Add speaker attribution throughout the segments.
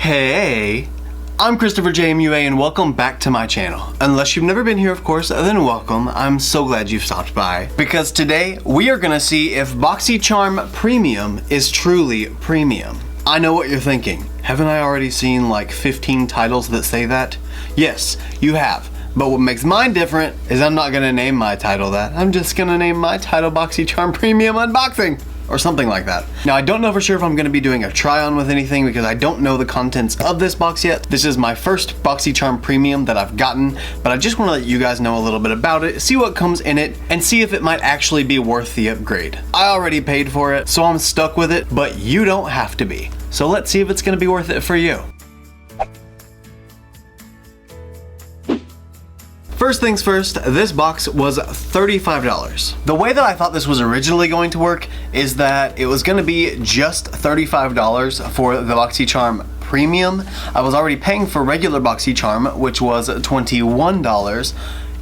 Speaker 1: Hey, I'm ChristopherJMUA and welcome back to my channel. Unless you've never been here, of course, then welcome. I'm so glad you've stopped by. Because today, we are gonna see if Boxycharm Premium is truly premium. I know what you're thinking. Haven't I already seen like 15 titles that say that? Yes, you have. But what makes mine different is I'm not gonna name my title that. I'm just gonna name my title Boxycharm Premium Unboxing. Or something like that. Now, I don't know for sure if I'm going to be doing a try-on with anything because I don't know the contents of this box yet. This is my first Boxycharm Premium that I've gotten, but I just want to let you guys know a little bit about it, see what comes in it, and see if it might actually be worth the upgrade. I already paid for it, so I'm stuck with it, but you don't have to be. So let's see if it's going to be worth it for you. First things first, this box was $35. The way that I thought this was originally going to work is that it was going to be just $35 for the Boxycharm Premium. I was already paying for regular Boxycharm, which was $21,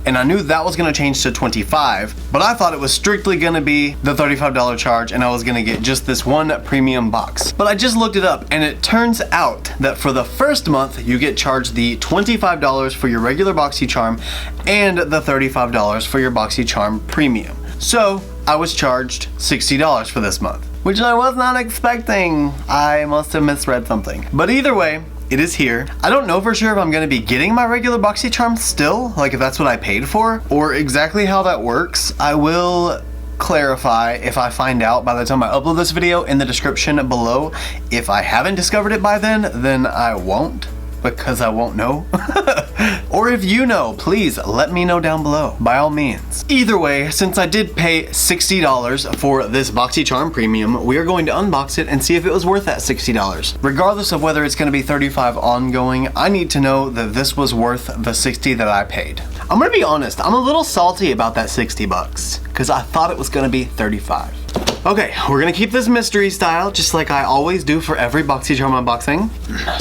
Speaker 1: and I knew that was going to change to $25, but I thought it was strictly going to be the $35 charge and I was going to get just this one premium box. But I just looked it up and it turns out that for the first month you get charged the $25 for your regular Boxycharm and the $35 for your Boxycharm Premium. So I was charged $60 for this month, which I was not expecting. I must have misread something. But either way, it is here. I don't know for sure if I'm going to be getting my regular Boxycharm still, like if that's what I paid for, or exactly how that works. I will clarify if I find out by the time I upload this video in the description below. If I haven't discovered it by then I won't, because I won't know. Or if you know, please let me know down below, by all means. Either way, since I did pay $60 for this Boxycharm Premium, we are going to unbox it and see if it was worth that $60. Regardless of whether it's going to be $35 ongoing, I need to know that this was worth the $60 that I paid. I'm going to be honest, I'm a little salty about that $60 because I thought it was going to be $35. Okay, we're gonna keep this mystery style, just like I always do for every Boxycharm unboxing.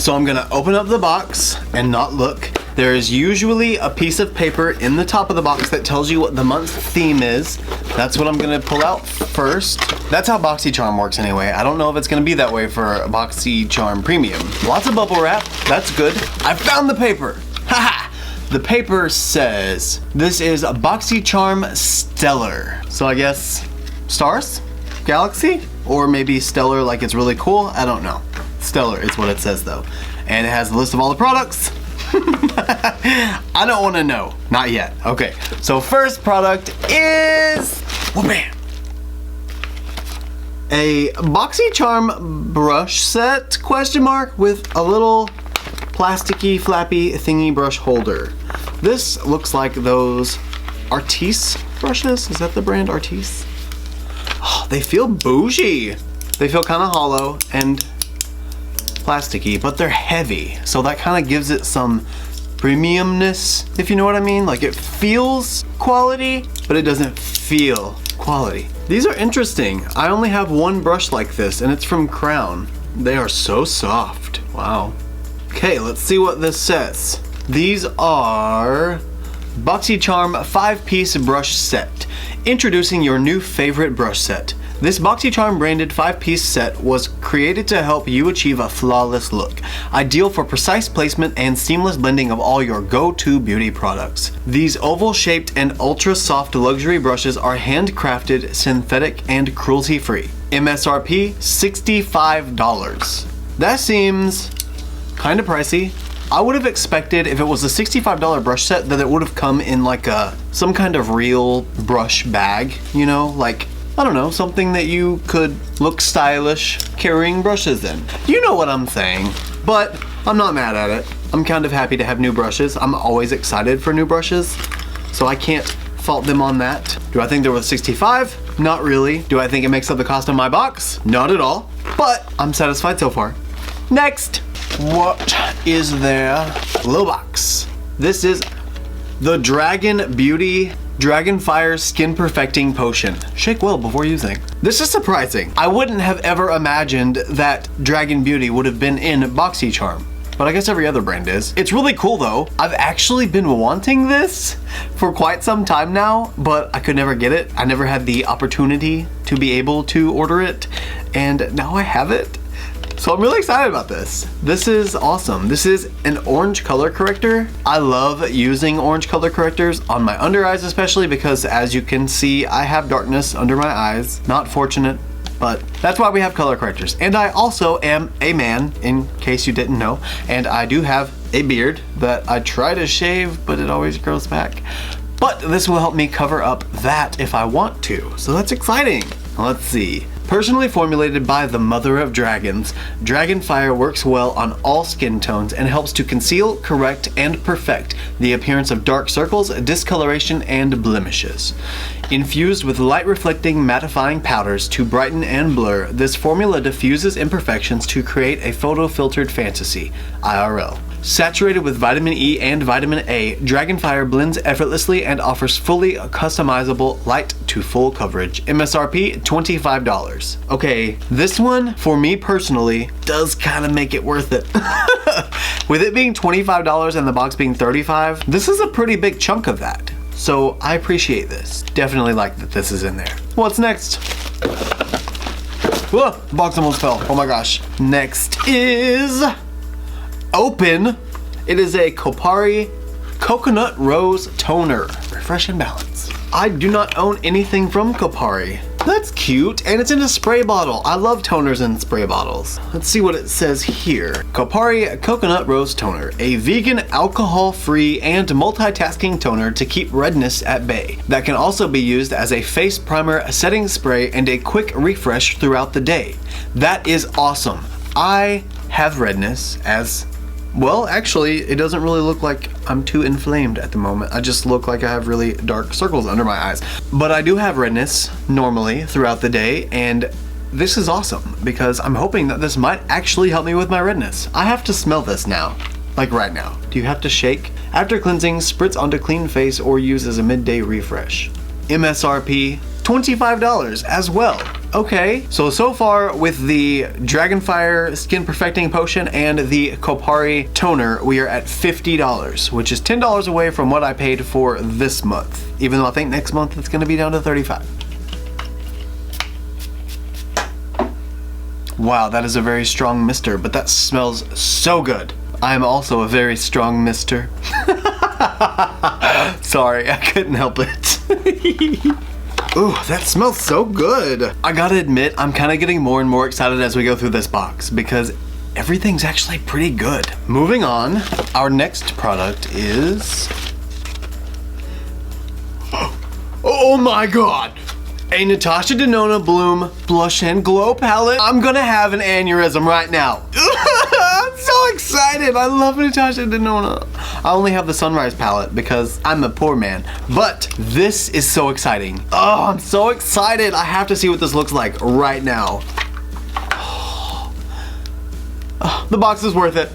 Speaker 1: So I'm gonna open up the box and not look. There is usually a piece of paper in the top of the box that tells you what the month's theme is. That's what I'm gonna pull out first. That's how Boxycharm works anyway. I don't know if it's gonna be that way for Boxycharm Premium. Lots of bubble wrap, that's good. I found the paper, haha! The paper says, this is a Boxycharm Stellar. So I guess, stars? Galaxy? Or maybe stellar like it's really cool? I don't know. Stellar is what it says though. And it has a list of all the products. I don't want to know. Not yet. Okay, so first product is a Boxycharm brush set, question mark, with a little plasticky flappy thingy brush holder. This looks like those Artis brushes. Is that the brand Artis? Oh, they feel bougie. They feel kind of hollow and plasticky, but they're heavy. So that kind of gives it some premiumness, if you know what I mean. Like it feels quality, but it doesn't feel quality. These are interesting. I only have one brush like this and it's from Crown. They are so soft. Wow. Okay, let's see what this says. These are Boxycharm 5-piece brush set. Introducing your new favorite brush set. This Boxycharm branded 5-piece set was created to help you achieve a flawless look, ideal for precise placement and seamless blending of all your go-to beauty products. These oval-shaped and ultra-soft luxury brushes are handcrafted, synthetic, and cruelty-free. MSRP $65. That seems kind of pricey. I would have expected if it was a $65 brush set that it would have come in like some kind of real brush bag, you know, like, I don't know, something that you could look stylish carrying brushes in. You know what I'm saying, but I'm not mad at it. I'm kind of happy to have new brushes. I'm always excited for new brushes, so I can't fault them on that. Do I think they're worth $65? Not really. Do I think it makes up the cost of my box? Not at all, but I'm satisfied so far. Next. What is their little box? This is the Dragon Beauty Dragon Fire Skin Perfecting Potion. Shake well before using. This is surprising. I wouldn't have ever imagined that Dragon Beauty would have been in Boxycharm, but I guess every other brand is. It's really cool though. I've actually been wanting this for quite some time now, but I could never get it. I never had the opportunity to be able to order it, and now I have it. So I'm really excited about this. This is awesome. This is an orange color corrector. I love using orange color correctors on my under eyes, especially because as you can see, I have darkness under my eyes. Not fortunate, but that's why we have color correctors. And I also am a man, in case you didn't know, and I do have a beard that I try to shave, but it always grows back. But this will help me cover up that if I want to. So that's exciting. Let's see. Personally formulated by the Mother of Dragons, Dragonfire works well on all skin tones and helps to conceal, correct, and perfect the appearance of dark circles, discoloration, and blemishes. Infused with light-reflecting mattifying powders to brighten and blur, this formula diffuses imperfections to create a photo-filtered fantasy, IRL. Saturated with vitamin E and vitamin A, Dragonfire blends effortlessly and offers fully customizable light to full coverage. MSRP $25. Okay, this one, for me personally, does kind of make it worth it. With it being $25 and the box being $35, this is a pretty big chunk of that. So I appreciate this. Definitely like that this is in there. What's next? Whoa, the box almost fell. Oh my gosh. Next is Open. It is a Kopari Coconut Rose Toner. Refresh and balance. I do not own anything from Kopari. That's cute, and it's in a spray bottle. I love toners in spray bottles. Let's see what it says here. Kopari Coconut Rose Toner, a vegan, alcohol-free, and multitasking toner to keep redness at bay. That can also be used as a face primer, a setting spray, and a quick refresh throughout the day. That is awesome. I have redness as well. Actually, it doesn't really look like I'm too inflamed at the moment. I just look like I have really dark circles under my eyes. But I do have redness normally throughout the day, and this is awesome because I'm hoping that this might actually help me with my redness. I have to smell this now, like right now. Do you have to shake? After cleansing, spritz onto clean face or use as a midday refresh. MSRP $25 as well. Okay, so far with the Dragonfire Skin Perfecting Potion and the Kopari Toner, we are at $50, which is $10 away from what I paid for this month. Even though I think next month it's gonna be down to $35. Wow, that is a very strong mister, but that smells so good. I am also a very strong mister. Sorry, I couldn't help it. Ooh, that smells so good. I gotta admit, I'm kind of getting more and more excited as we go through this box because everything's actually pretty good. Moving on, our next product is... Oh my god! A Natasha Denona Bloom Blush and Glow Palette. I'm gonna have an aneurysm right now. I'm so excited. I love Natasha Denona. I only have the Sunrise palette because I'm a poor man, but this is so exciting. Oh, I'm so excited. I have to see what this looks like right now. Oh, the box is worth it.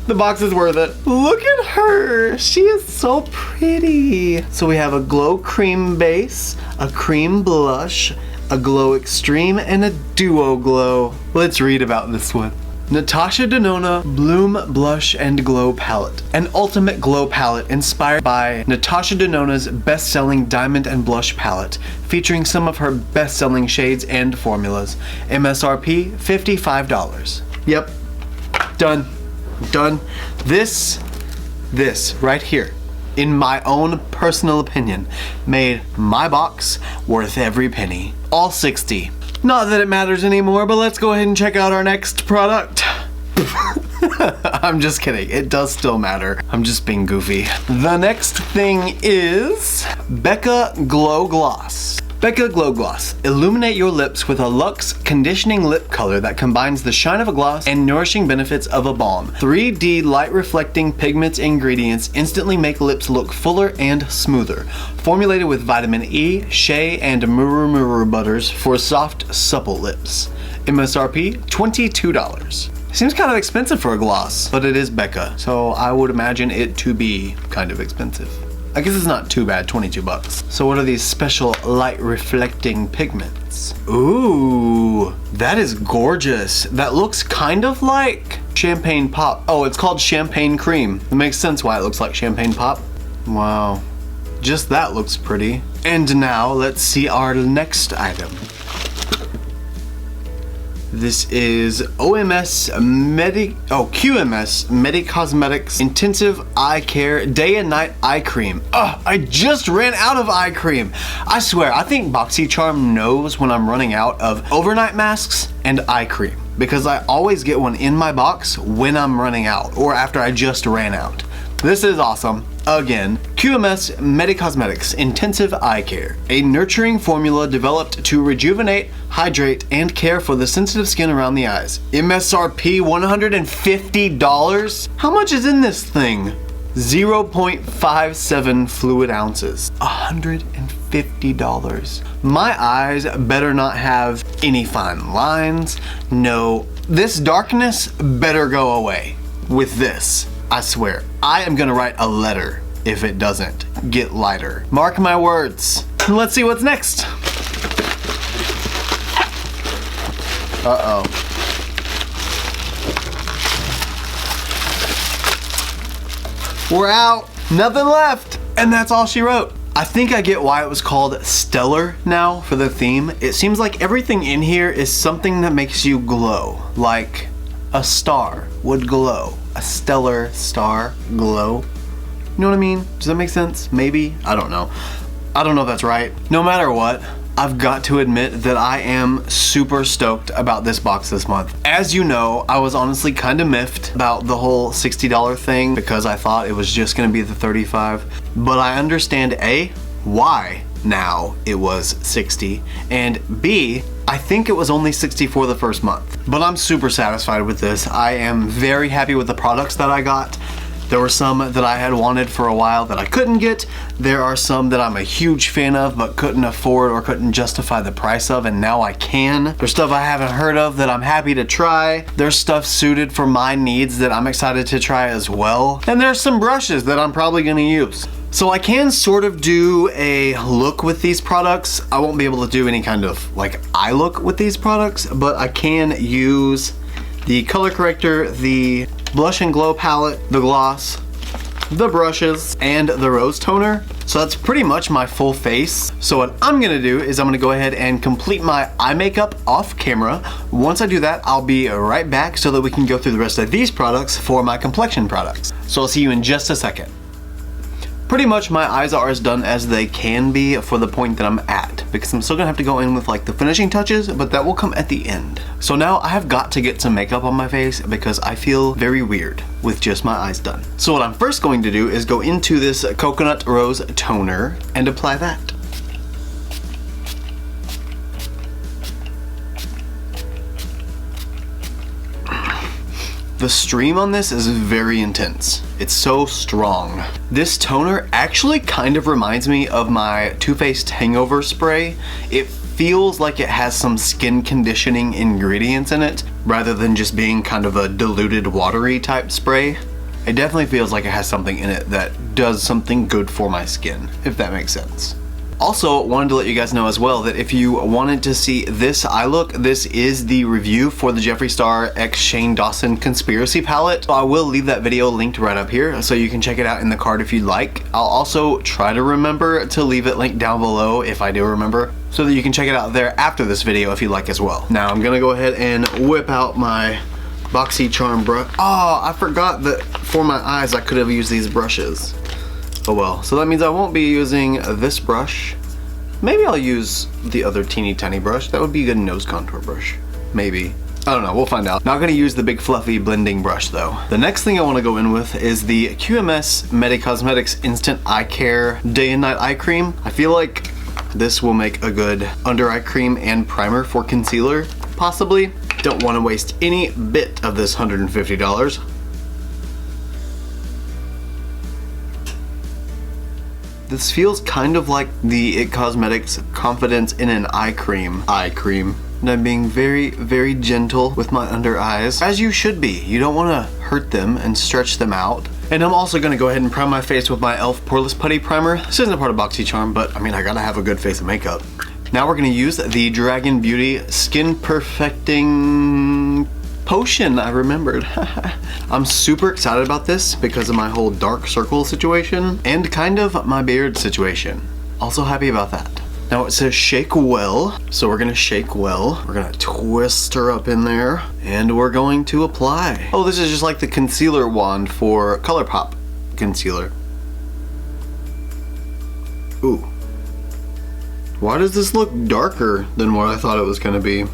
Speaker 1: The box is worth it. Look at her. She is so pretty. So we have a glow cream base, a cream blush, a glow extreme, and a duo glow. Let's read about this one. Natasha Denona Bloom Blush and Glow Palette. An ultimate glow palette inspired by Natasha Denona's best-selling Diamond and Blush palette, featuring some of her best-selling shades and formulas. MSRP $55. Yep. Done. Done. This right here, in my own personal opinion, made my box worth every penny. All 60. Not that it matters anymore, but let's go ahead and check out our next product. I'm just kidding. It does still matter. I'm just being goofy. The next thing is Becca Glow Gloss. Becca Glow Gloss. Illuminate your lips with a luxe conditioning lip color that combines the shine of a gloss and nourishing benefits of a balm. 3D light reflecting pigment ingredients instantly make lips look fuller and smoother. Formulated with vitamin E, shea, and muru muru butters for soft, supple lips. MSRP $22. Seems kind of expensive for a gloss, but it is Becca, so I would imagine it to be kind of expensive. I guess it's not too bad, 22 bucks. So what are these special light reflecting pigments? Ooh, that is gorgeous. That looks kind of like champagne pop. Oh, it's called champagne cream. It makes sense why it looks like champagne pop. Wow, just that looks pretty. And now let's see our next item. This is QMS Midas Cosmetics Intensive Eye Care Day and Night Eye Cream. I just ran out of eye cream. I swear, I think Boxycharm knows when I'm running out of overnight masks and eye cream, because I always get one in my box when I'm running out or after I just ran out. This is awesome. Again, QMS Midas Cosmetics Intensive Eye Care, a nurturing formula developed to rejuvenate, hydrate, and care for the sensitive skin around the eyes. MSRP $150? How much is in this thing? 0.57 fluid ounces. $150. My eyes better not have any fine lines. No, this darkness better go away with this. I swear, I am gonna write a letter if it doesn't get lighter. Mark my words. Let's see what's next. Uh-oh. We're out. Nothing left. And that's all she wrote. I think I get why it was called Stellar now for the theme. It seems like everything in here is something that makes you glow. Like a star would glow. A stellar star glow. You know what I mean? Does that make sense? Maybe? I don't know. I don't know if that's right. No matter what, I've got to admit that I am super stoked about this box this month. As you know, I was honestly kind of miffed about the whole $60 thing because I thought it was just gonna be the $35. But I understand A, why now it was $60, and B, I think it was only $60 for the first month. But I'm super satisfied with this. I am very happy with the products that I got. There were some that I had wanted for a while that I couldn't get. There are some that I'm a huge fan of but couldn't afford or couldn't justify the price of, and now I can. There's stuff I haven't heard of that I'm happy to try. There's stuff suited for my needs that I'm excited to try as well. And there's some brushes that I'm probably gonna use. So I can sort of do a look with these products. I won't be able to do any kind of like eye look with these products, but I can use the color corrector, the blush and glow palette, the gloss, the brushes, and the rose toner. So that's pretty much my full face. So what I'm gonna do is I'm gonna go ahead and complete my eye makeup off camera. Once I do that, I'll be right back so that we can go through the rest of these products for my complexion products. So I'll see you in just a second. Pretty much my eyes are as done as they can be for the point that I'm at, because I'm still gonna have to go in with like the finishing touches, but that will come at the end. So now I have got to get some makeup on my face because I feel very weird with just my eyes done. So what I'm first going to do is go into this coconut rose toner and apply that. The stream on this is very intense. It's so strong. This toner actually kind of reminds me of my Too Faced Hangover Spray. It feels like it has some skin conditioning ingredients in it, rather than just being kind of a diluted watery type spray. It definitely feels like it has something in it that does something good for my skin, if that makes sense. Also, wanted to let you guys know as well that if you wanted to see this eye look, this is the review for the Jeffree Star x Shane Dawson Conspiracy Palette. So I will leave that video linked right up here so you can check it out in the card if you'd like. I'll also try to remember to leave it linked down below if I do remember, so that you can check it out there after this video if you'd like as well. Now I'm gonna go ahead and whip out my Boxycharm brush. Oh, I forgot that for my eyes I could have used these brushes. Oh well, so that means I won't be using this brush. Maybe I'll use the other teeny tiny brush. That would be a good nose contour brush. Maybe. I don't know, we'll find out. Not gonna use the big fluffy blending brush though. The next thing I wanna go in with is the QMS Midas Cosmetics Instant Eye Care Day and Night Eye Cream. I feel like this will make a good under eye cream and primer for concealer, possibly. Don't wanna waste any bit of this $150. This feels kind of like the IT Cosmetics Confidence in an Eye Cream. And I'm being very, very gentle with my under eyes, as you should be. You don't want to hurt them and stretch them out. And I'm also going to go ahead and prime my face with my e.l.f. Poreless Putty Primer. This isn't a part of Boxycharm, but I mean, I gotta have a good face of makeup. Now we're going to use the Dragon Beauty Skin Perfecting Potion. I remembered. I'm super excited about this because of my whole dark circle situation and kind of my beard situation. Also happy about that. Now it says shake well, so we're gonna shake well. We're gonna twist her up in there, and we're going to apply. Oh, this is just like the concealer wand for Colourpop concealer. Ooh. Why does this look darker than what I thought it was gonna be?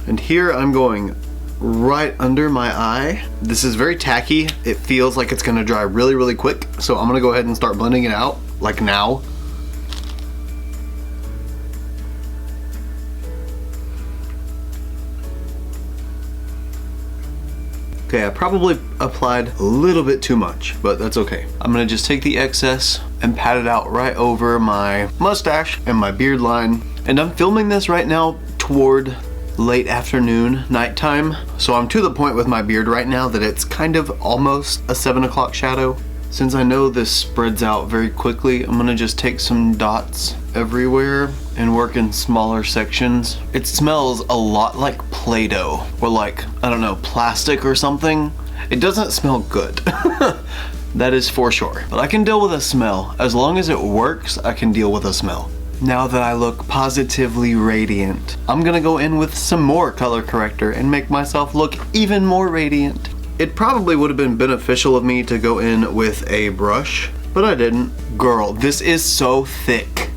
Speaker 1: And here I'm going right under my eye. This is very tacky. It feels like it's gonna dry really, really quick. So I'm gonna go ahead and start blending it out, like now. Okay, I probably applied a little bit too much, but that's okay. I'm gonna just take the excess and pat it out right over my mustache and my beard line. And I'm filming this right now toward late afternoon, nighttime. So I'm to the point with my beard right now that it's kind of almost a 7 o'clock shadow. Since I know this spreads out very quickly, I'm gonna just take some dots everywhere and work in smaller sections. It smells a lot like Play-Doh or like, I don't know, plastic or something. It doesn't smell good. That is for sure. But I can deal with a smell. As long as it works, I can deal with a smell. Now that I look positively radiant, I'm gonna go in with some more color corrector and make myself look even more radiant. It probably would have been beneficial of me to go in with a brush, but I didn't. Girl, this is so thick.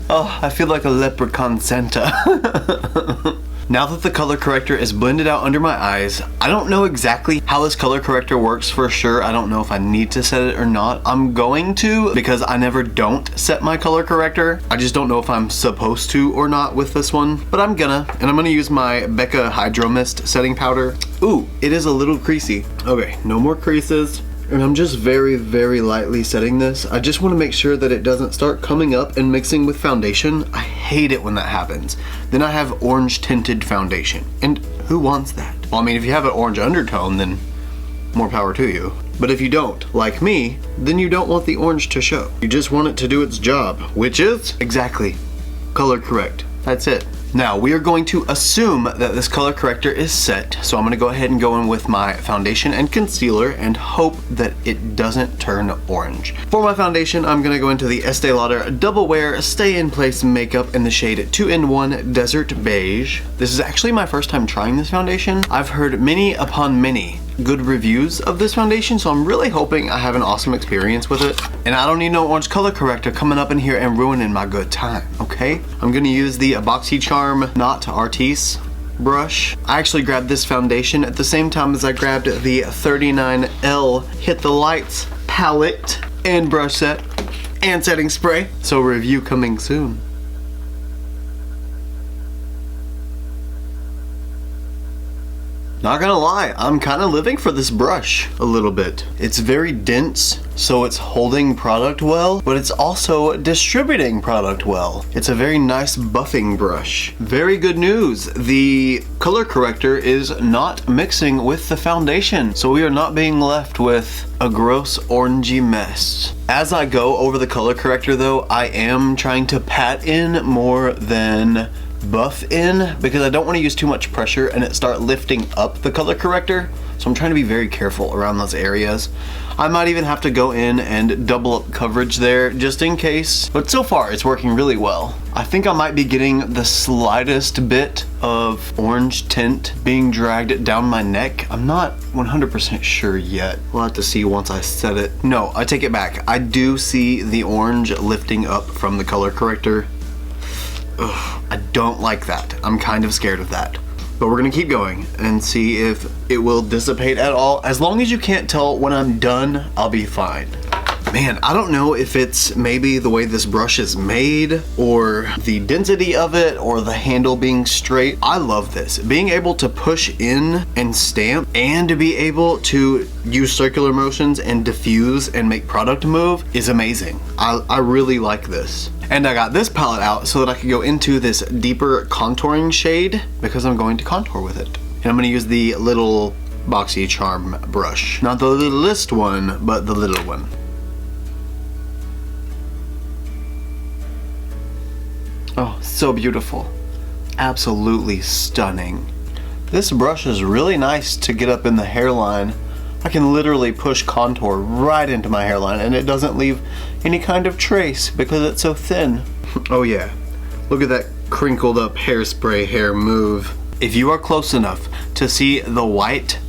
Speaker 1: Oh, I feel like a leprechaun Santa. Now that the color corrector is blended out under my eyes, I don't know exactly how this color corrector works for sure. I don't know if I need to set it or not. I'm going to, because I never don't set my color corrector. I just don't know if I'm supposed to or not with this one, but I'm gonna. And I'm gonna use my Becca Hydro Mist setting powder. Ooh, it is a little creasy. Okay, no more creases. And I'm just very, very lightly setting this. I just want to make sure that it doesn't start coming up and mixing with foundation. I hate it when that happens. Then I have orange tinted foundation. And who wants that? Well, I mean, if you have an orange undertone, then more power to you. But if you don't, like me, then you don't want the orange to show. You just want it to do its job, which is exactly color correct. That's it. Now we are going to assume that this color corrector is set, so I'm going to go ahead and go in with my foundation and concealer and hope that it doesn't turn orange. For my foundation, I'm going to go into the Estee Lauder Double Wear Stay in Place Makeup in the shade 2-in-1 Desert Beige. This is actually my first time trying this foundation. I've heard many upon many good reviews of this foundation, so I'm really hoping I have an awesome experience with it. And I don't need no orange color corrector coming up in here and ruining my good time, okay? I'm gonna use the Boxycharm Not Artiste brush. I actually grabbed this foundation at the same time as I grabbed the 39L Hit the Lights palette and brush set and setting spray. So review coming soon. Not gonna lie, I'm kind of living for this brush a little bit. It's very dense, so it's holding product well, but it's also distributing product well. It's a very nice buffing brush. Very good news, the color corrector is not mixing with the foundation, so we are not being left with a gross orangey mess. As I go over the color corrector though, I am trying to pat in more than buff in, because I don't want to use too much pressure and it start lifting up the color corrector. So I'm trying to be very careful around those areas. I might even have to go in and double up coverage there just in case, but so far it's working really well. I think I might be getting the slightest bit of orange tint being dragged down my neck. I'm not 100% sure yet. We'll have to see once I set it. No, I take it back. I do see the orange lifting up from the color corrector. Ugh, I don't like that. I'm kind of scared of that. But we're gonna keep going and see if it will dissipate at all. As long as you can't tell when I'm done, I'll be fine. Man, I don't know if it's maybe the way this brush is made or the density of it or the handle being straight. I love this. Being able to push in and stamp and to be able to use circular motions and diffuse and make product move is amazing. I really like this. And I got this palette out so that I could go into this deeper contouring shade because I'm going to contour with it. And I'm gonna use the little Boxycharm brush. Not the littlest one, but the little one. Oh, so beautiful. Absolutely stunning. This brush is really nice to get up in the hairline I can literally push contour right into my hairline and it doesn't leave any kind of trace because it's so thin. Oh yeah, look at that crinkled up hairspray hair move. If you are close enough to see the white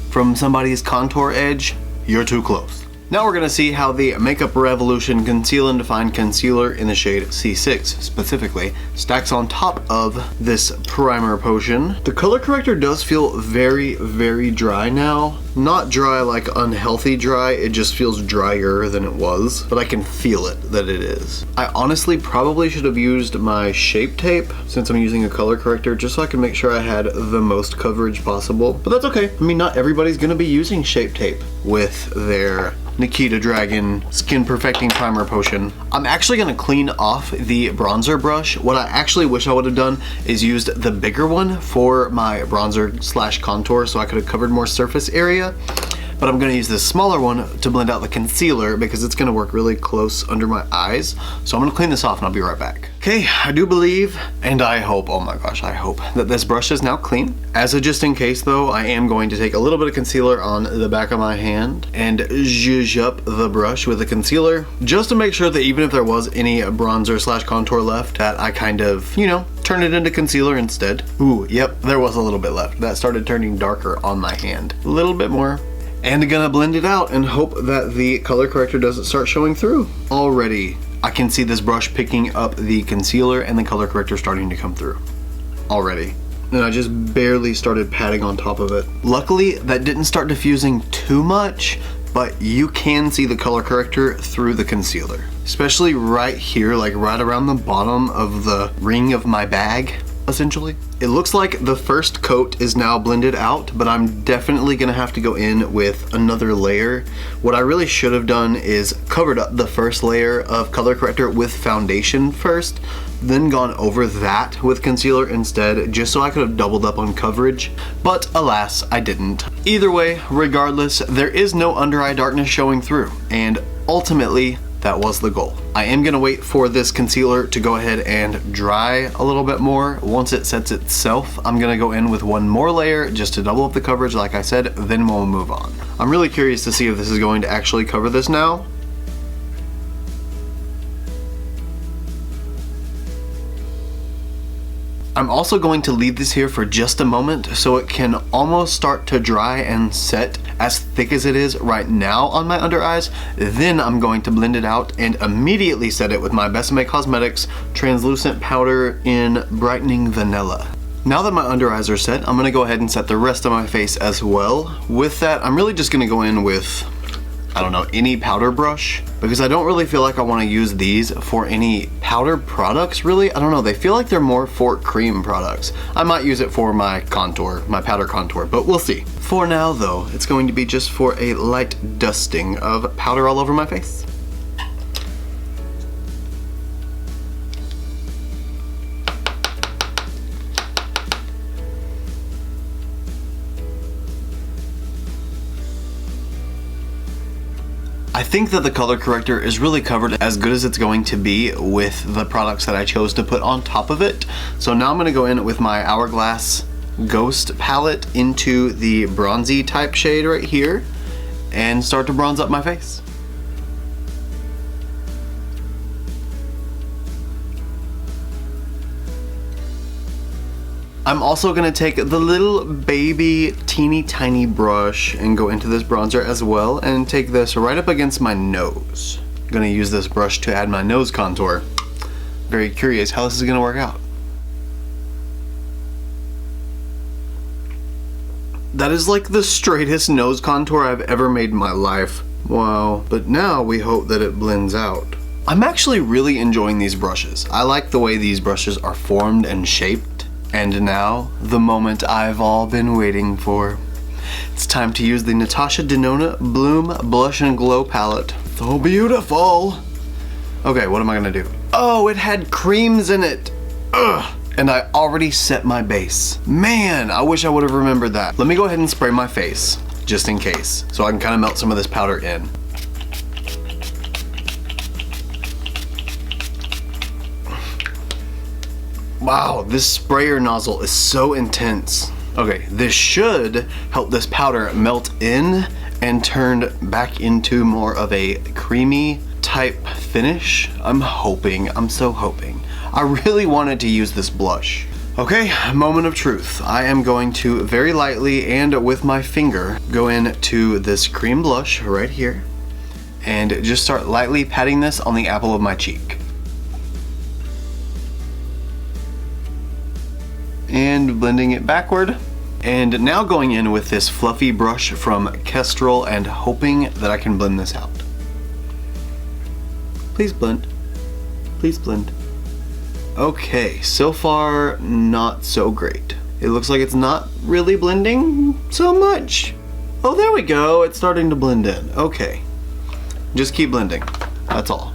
Speaker 1: from somebody's contour edge, you're too close. Now we're gonna see how the Makeup Revolution Conceal and Define Concealer in the shade C6 specifically stacks on top of this primer potion. The color corrector does feel very, very dry now. Not dry like unhealthy dry, it just feels drier than it was, but I can feel it that it is. I honestly probably should have used my Shape Tape since I'm using a color corrector just so I can make sure I had the most coverage possible, but that's okay. I mean, not everybody's gonna be using Shape Tape with their Nikita Dragon Skin Perfecting Primer Potion. I'm actually gonna clean off the bronzer brush. What I actually wish I would have done is used the bigger one for my bronzer slash contour so I could have covered more surface area. But I'm gonna use this smaller one to blend out the concealer because it's gonna work really close under my eyes. So I'm gonna clean this off and I'll be right back. Okay, I do believe, and I hope, oh my gosh, I hope that this brush is now clean. As a just in case though, I am going to take a little bit of concealer on the back of my hand and zhuzh up the brush with the concealer just to make sure that even if there was any bronzer slash contour left, that I kind of, you know, turn it into concealer instead. Ooh, yep, there was a little bit left. That started turning darker on my hand. A little bit more. And gonna blend it out and hope that the color corrector doesn't start showing through. Already, I can see this brush picking up the concealer and the color corrector starting to come through. Already. And I just barely started patting on top of it. Luckily, that didn't start diffusing too much, but you can see the color corrector through the concealer. Especially right here, like right around the bottom of the ring of my bag, essentially. It looks like the first coat is now blended out, but I'm definitely gonna have to go in with another layer. What I really should have done is covered up the first layer of color corrector with foundation first, then gone over that with concealer instead, just so I could have doubled up on coverage. But alas, I didn't. Either way, regardless, there is no under eye darkness showing through, and ultimately, that was the goal. I am gonna wait for this concealer to go ahead and dry a little bit more. Once it sets itself, I'm gonna go in with one more layer just to double up the coverage, like I said, then we'll move on. I'm really curious to see if this is going to actually cover this now. I'm also going to leave this here for just a moment so it can almost start to dry and set as thick as it is right now on my under eyes. Then I'm going to blend it out and immediately set it with my Aspen Cosmetics translucent powder in Brightening Vanilla. Now that my under eyes are set, I'm gonna go ahead and set the rest of my face as well. With that, I'm really just gonna go in with, I don't know, any powder brush, because I don't really feel like I want to use these for any powder products, really. I don't know, they feel like they're more for cream products. I might use it for my contour, my powder contour, but we'll see. For now though, it's going to be just for a light dusting of powder all over my face. I think that the color corrector is really covered as good as it's going to be with the products that I chose to put on top of it. So now I'm gonna go in with my Hourglass Ghost palette into the bronzy type shade right here and start to bronze up my face. I'm also gonna take the little baby teeny tiny brush and go into this bronzer as well and take this right up against my nose. I'm gonna use this brush to add my nose contour. Very curious how this is gonna work out. That is like the straightest nose contour I've ever made in my life. Wow, but now we hope that it blends out. I'm actually really enjoying these brushes. I like the way these brushes are formed and shaped. And now, the moment I've all been waiting for. It's time to use the Natasha Denona Bloom Blush and Glow palette. So beautiful! Okay, what am I gonna do? Oh, it had creams in it! Ugh! And I already set my base. Man, I wish I would have remembered that. Let me go ahead and spray my face, just in case, so I can kind of melt some of this powder in. Wow, this sprayer nozzle is so intense. Okay, this should help this powder melt in and turned back into more of a creamy type finish. I'm so hoping. I really wanted to use this blush. Okay, moment of truth. I am going to very lightly and with my finger go into this cream blush right here and just start lightly patting this on the apple of my cheek. And blending it backward. And now going in with this fluffy brush from Kestrel and hoping that I can blend this out. Please blend. Please blend. Okay, so far not so great. It looks like it's not really blending so much. Oh, there we go. It's starting to blend in. Okay. Just keep blending. That's all.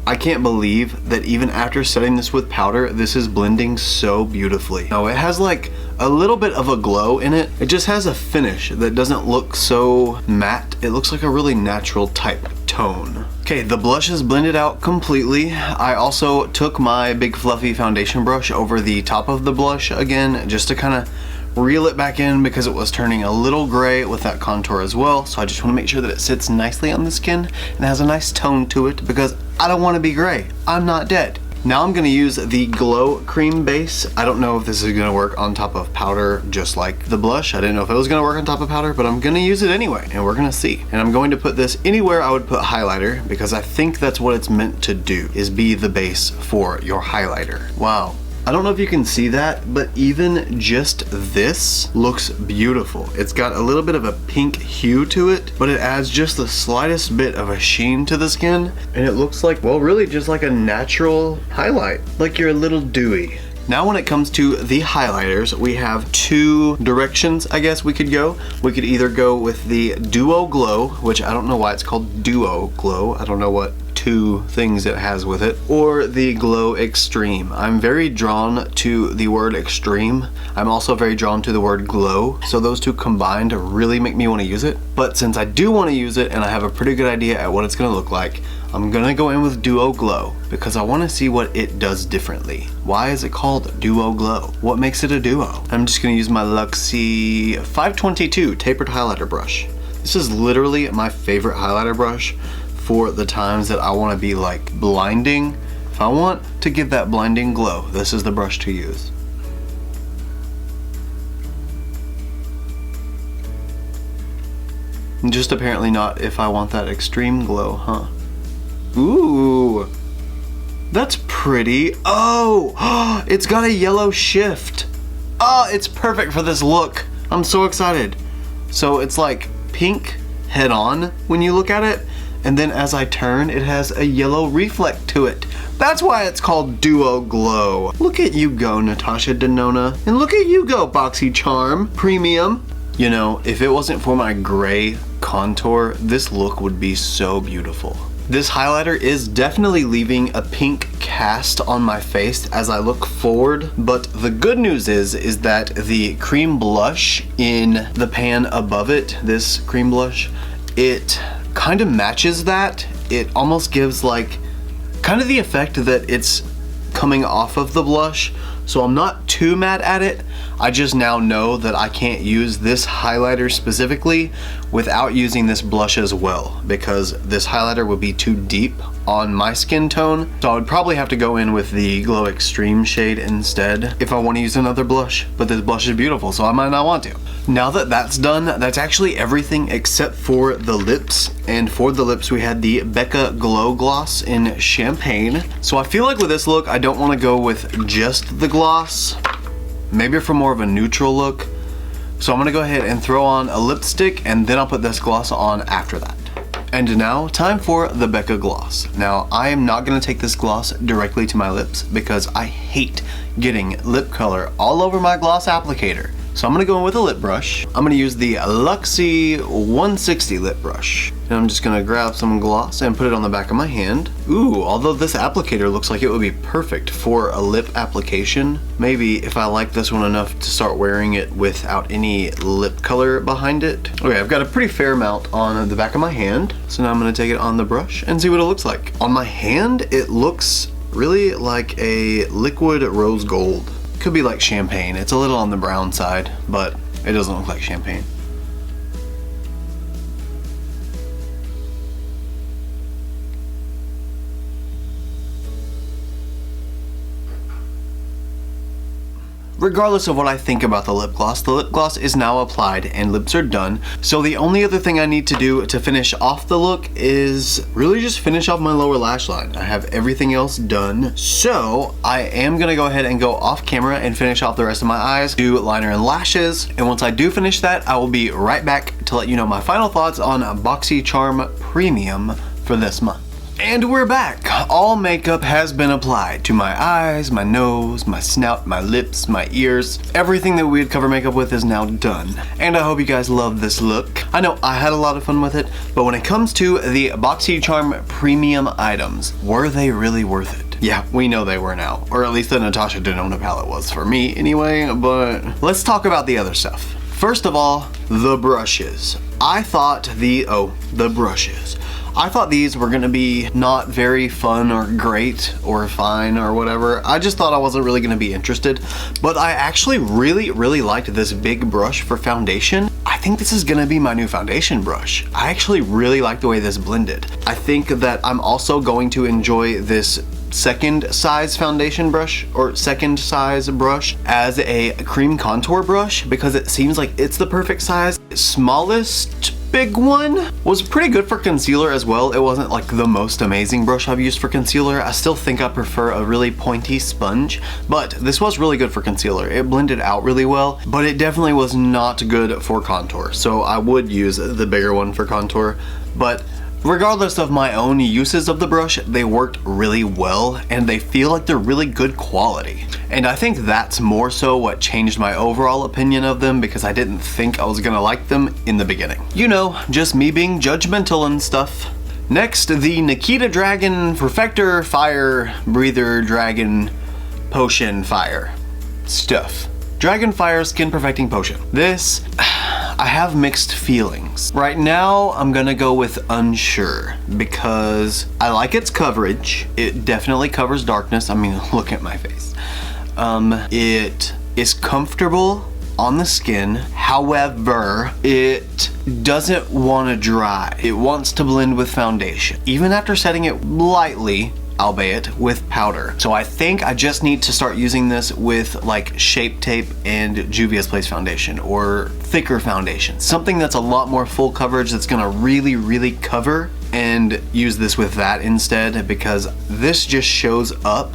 Speaker 1: I can't believe that even after setting this with powder, this is blending so beautifully. Now it has like a little bit of a glow in it. It just has a finish that doesn't look so matte. It looks like a really natural type tone. Okay, the blush is blended out completely. I also took my big fluffy foundation brush over the top of the blush again, just to kind of reel it back in because it was turning a little gray with that contour as well. So I just want to make sure that it sits nicely on the skin and has a nice tone to it because I don't want to be gray. I'm not dead. Now I'm going to use the Glow Cream base. I don't know if this is going to work on top of powder just like the blush. I didn't know if it was going to work on top of powder, but I'm going to use it anyway and we're going to see. And I'm going to put this anywhere I would put highlighter because I think that's what it's meant to do, is be the base for your highlighter. Wow. I don't know if you can see that, but even just this looks beautiful. It's got a little bit of a pink hue to it, but it adds just the slightest bit of a sheen to the skin, and it looks like, well, really just like a natural highlight, like you're a little dewy. Now when it comes to the highlighters, we have two directions, I guess we could go. We could either go with the Duo Glow, which I don't know why it's called Duo Glow. I don't know what two things it has with it, or the Glow Extreme. I'm very drawn to the word extreme. I'm also very drawn to the word glow, so those two combined really make me want to use it. But since I do want to use it and I have a pretty good idea at what it's going to look like, I'm gonna go in with Duo Glow because I want to see what it does differently. Why is it called Duo Glow? What makes it a duo? I'm just gonna use my Luxie 522 tapered highlighter brush. This is literally my favorite highlighter brush for the times that I want to be like blinding. If I want to give that blinding glow, this is the brush to use. And just apparently not if I want that extreme glow, huh? Ooh, that's pretty. Oh, it's got a yellow shift. Oh, it's perfect for this look. I'm so excited. So it's like pink head on when you look at it, and then as I turn, it has a yellow reflect to it. That's why it's called Duo Glow. Look at you go, Natasha Denona. And look at you go, Boxycharm Premium. You know, if it wasn't for my gray contour, this look would be so beautiful. This highlighter is definitely leaving a pink cast on my face as I look forward, but the good news is that the cream blush in the pan above it, this cream blush, it kind of matches that. It almost gives like kind of the effect that it's coming off of the blush, so I'm not too mad at it. I just now know that I can't use this highlighter specifically without using this blush as well, because this highlighter would be too deep on my skin tone. So I would probably have to go in with the Glow Extreme shade instead if I want to use another blush, but this blush is beautiful, so I might not want to. Now that that's done, that's actually everything except for the lips. And for the lips, we had the Becca Glow Gloss in Champagne. So I feel like with this look, I don't want to go with just the gloss. Maybe for more of a neutral look. So I'm gonna go ahead and throw on a lipstick and then I'll put this gloss on after that. And now, time for the Becca gloss. Now, I am not gonna take this gloss directly to my lips because I hate getting lip color all over my gloss applicator. So I'm gonna go in with a lip brush. I'm gonna use the Luxie 160 lip brush. And I'm just gonna grab some gloss and put it on the back of my hand. Ooh, although this applicator looks like it would be perfect for a lip application, maybe if I like this one enough to start wearing it without any lip color behind it. Okay, I've got a pretty fair amount on the back of my hand. So now I'm gonna take it on the brush and see what it looks like. On my hand, it looks really like a liquid rose gold. Could be like champagne. It's a little on the brown side, but it doesn't look like champagne. regardless of what I think about the lip gloss is now applied and lips are done. So the only other thing I need to do to finish off the look is really just finish off my lower lash line. I have everything else done. So I am gonna go ahead and go off camera and finish off the rest of my eyes, do liner and lashes. And once I do finish that, I will be right back to let you know my final thoughts on Boxycharm Premium for this month. And we're back. All makeup has been applied to my eyes, my nose, my snout, my lips, my ears. Everything that we'd cover makeup with is now done. And I hope you guys love this look. I know I had a lot of fun with it, but when it comes to the Boxycharm Premium items, were they really worth it? Yeah, we know they were now, or at least the Natasha Denona palette was for me anyway, but let's talk about the other stuff. First of all, the brushes. I thought the brushes. I thought these were gonna be not very fun or great or fine or whatever. I just thought I wasn't really gonna be interested, but I actually really liked this big brush for foundation. I think this is gonna be my new foundation brush. I actually really like the way this blended. I think that I'm also going to enjoy this second size foundation brush or second size brush as a cream contour brush because it seems like it's the perfect size. Smallest big one was pretty good for concealer as well. It wasn't like the most amazing brush I've used for concealer. I still think I prefer a really pointy sponge, but this was really good for concealer. It blended out really well, but it definitely was not good for contour. So I would use the bigger one for contour, but regardless of my own uses of the brush, they worked really well and they feel like they're really good quality. And I think that's more so what changed my overall opinion of them because I didn't think I was gonna like them in the beginning. You know, just me being judgmental and stuff. Next, the Nikita Dragon Perfector Fire Breather Dragon Potion Fire stuff. Dragon Fire Skin Perfecting Potion. This, I have mixed feelings. Right now, I'm gonna go with unsure because I like its coverage. It definitely covers darkness. I mean, look at my face. It is comfortable on the skin. However, it doesn't want to dry. It wants to blend with foundation, even after setting it lightly, albeit with powder. So I think I just need to start using this with like Shape Tape and Juvia's Place foundation or thicker foundation. Something that's a lot more full coverage that's gonna really cover, and use this with that instead because this just shows up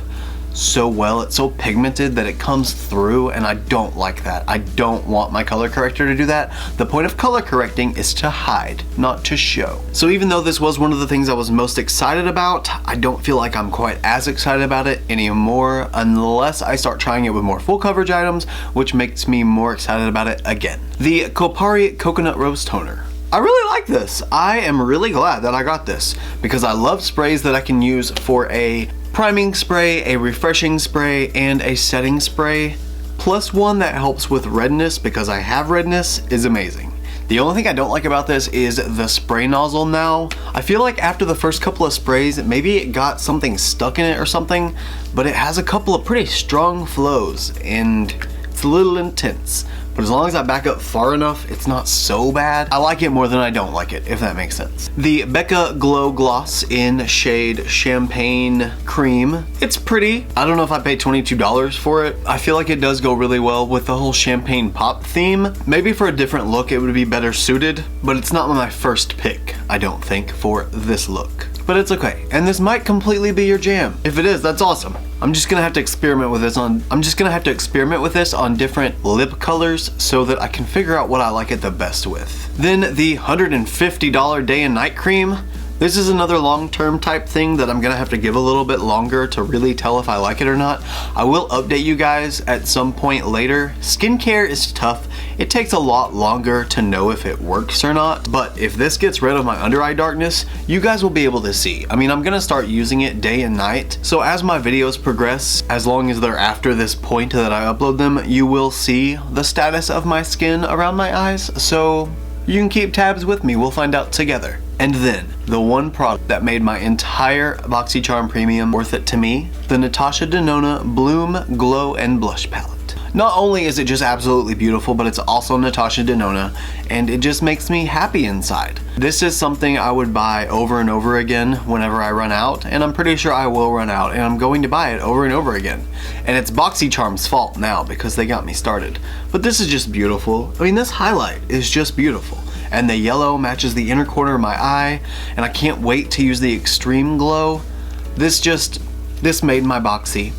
Speaker 1: so well. It's so pigmented that it comes through and I don't like that. I don't want my color corrector to do that. The point of color correcting is to hide, not to show. So even though this was one of the things I was most excited about, I don't feel like I'm quite as excited about it anymore unless I start trying it with more full coverage items, which makes me more excited about it again. The Kopari Coconut Rose Toner. I really like this. I am really glad that I got this because I love sprays that I can use for a priming spray, a refreshing spray, and a setting spray, plus one that helps with redness because I have redness is amazing. The only thing I don't like about this is the spray nozzle now. I feel like after the first couple of sprays, maybe it got something stuck in it or something, but it has a couple of pretty strong flows and it's a little intense. But as long as I back up far enough, it's not so bad. I like it more than I don't like it, if that makes sense. The Becca Glow Gloss in shade Champagne Cream. It's pretty. I don't know if I paid $22 for it. I feel like it does go really well with the whole champagne pop theme. Maybe for a different look it would be better suited, but it's not my first pick, I don't think, for this look. But it's okay, and this might completely be your jam. If it is, that's awesome. I'm just gonna have to experiment with this on different lip colors so that I can figure out what I like it the best with. Then the $150 Day and Night Cream. This is another long-term type thing that I'm gonna have to give a little bit longer to really tell if I like it or not. I will update you guys at some point later. Skincare is tough. It takes a lot longer to know if it works or not, but if this gets rid of my under eye darkness, you guys will be able to see. I mean, I'm gonna start using it day and night, so as my videos progress, as long as they're after this point that I upload them, you will see the status of my skin around my eyes, so you can keep tabs with me. We'll find out together. And then, the one product that made my entire Boxycharm Premium worth it to me, the Natasha Denona Bloom Glow and Blush Palette. Not only is it just absolutely beautiful, but it's also Natasha Denona, and it just makes me happy inside. This is something I would buy over and over again whenever I run out, and I'm pretty sure I will run out, and I'm going to buy it over and over again. And it's Boxycharm's fault now because they got me started. But this is just beautiful. I mean, this highlight is just beautiful. And the yellow matches the inner corner of my eye, and I can't wait to use the extreme glow. This made my boxy.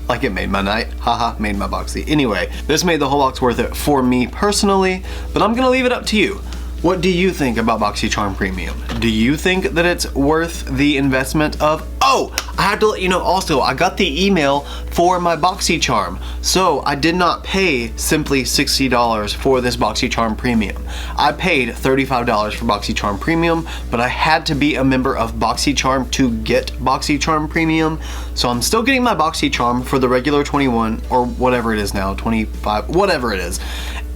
Speaker 1: Like it made my night. Haha, made my boxy. Anyway, this made the whole box worth it for me personally, but I'm gonna leave it up to you. What do you think about Boxycharm Premium? Do you think that it's worth the investment of... Oh, I have to let you know also, I got the email for my Boxycharm. So I did not pay simply $60 for this Boxycharm Premium. I paid $35 for Boxycharm Premium, but I had to be a member of Boxycharm to get Boxycharm Premium. So I'm still getting my Boxycharm for the regular 21 or whatever it is now, 25, whatever it is.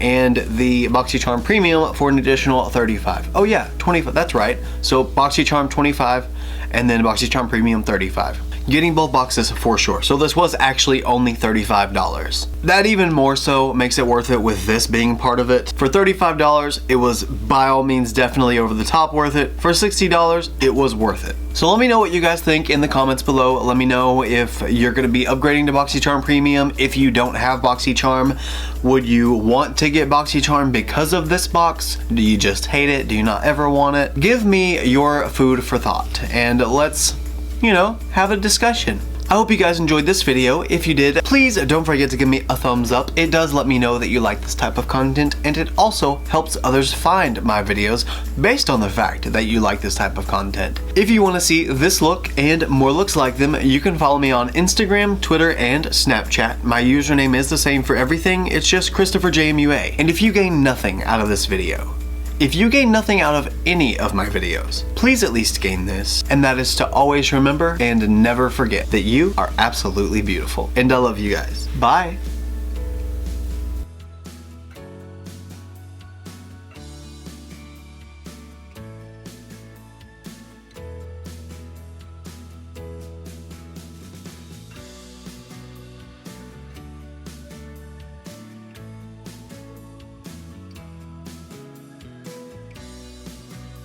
Speaker 1: And the Boxycharm Premium for an additional $35. Oh yeah, 25, that's right. So Boxycharm 25 and then Boxycharm Premium 35. Getting both boxes for sure. So this was actually only $35. That even more so makes it worth it with this being part of it. For $35, it was by all means definitely over the top worth it. For $60, it was worth it. So let me know what you guys think in the comments below. Let me know if you're gonna be upgrading to Boxycharm Premium. If you don't have Boxycharm, would you want to get Boxycharm because of this box? Do you just hate it? Do you not ever want it? Give me your food for thought and let's, you know, have a discussion. I hope you guys enjoyed this video. If you did, please don't forget to give me a thumbs up. It does let me know that you like this type of content, and it also helps others find my videos based on the fact that you like this type of content. If you want to see this look and more looks like them, you can follow me on Instagram, Twitter, and Snapchat. My username is the same for everything. It's just ChristopherJMUA. And if you gain nothing out of this video, if you gain nothing out of any of my videos, please at least gain this, and that is to always remember and never forget that you are absolutely beautiful. And I love you guys. Bye.